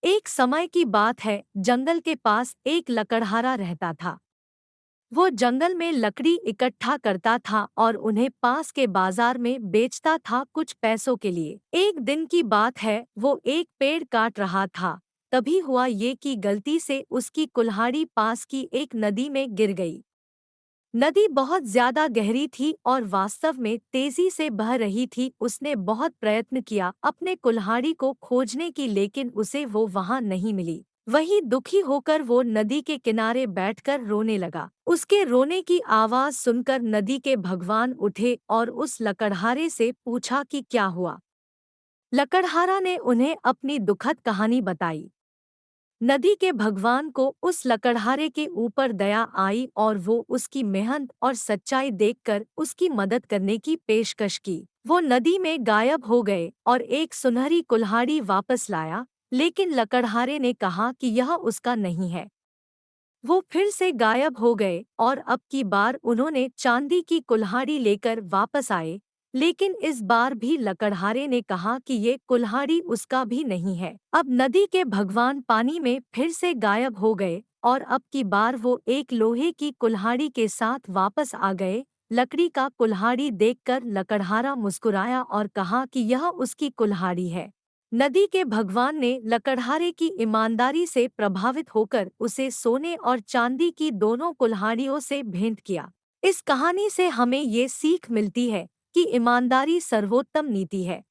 एक समय की बात है, जंगल के पास एक लकड़हारा रहता था। वो जंगल में लकड़ी इकट्ठा करता था और उन्हें पास के बाजार में बेचता था कुछ पैसों के लिए। एक दिन की बात है, वो एक पेड़ काट रहा था। तभी हुआ ये कि गलती से उसकी कुल्हाड़ी पास की एक नदी में गिर गई। नदी बहुत ज्यादा गहरी थी और वास्तव में तेजी से बह रही थी। उसने बहुत प्रयत्न किया अपने कुल्हाड़ी को खोजने की, लेकिन उसे वो वहां नहीं मिली। वही दुखी होकर वो नदी के किनारे बैठकर रोने लगा। उसके रोने की आवाज सुनकर नदी के भगवान उठे और उस लकड़हारे से पूछा कि क्या हुआ। लकड़हारा ने उन्हें अपनी दुखद कहानी बताई। नदी के भगवान को उस लकड़हारे के ऊपर दया आई और वो उसकी मेहनत और सच्चाई देखकर उसकी मदद करने की पेशकश की। वो नदी में गायब हो गए और एक सुनहरी कुल्हाड़ी वापस लाया, लेकिन लकड़हारे ने कहा कि यह उसका नहीं है। वो फिर से गायब हो गए और अब की बार उन्होंने चांदी की कुल्हाड़ी लेकर वापस आए, लेकिन इस बार भी लकड़हारे ने कहा कि ये कुल्हाड़ी उसका भी नहीं है। अब नदी के भगवान पानी में फिर से गायब हो गए और अब की बार वो एक लोहे की कुल्हाड़ी के साथ वापस आ गए। लकड़ी का कुल्हाड़ी देखकर लकड़हारा मुस्कुराया और कहा कि यह उसकी कुल्हाड़ी है। नदी के भगवान ने लकड़हारे की ईमानदारी से प्रभावित होकर उसे सोने और चांदी की दोनों कुल्हाड़ियों से भेंट किया। इस कहानी से हमें ये सीख मिलती है कि ईमानदारी सर्वोत्तम नीति है।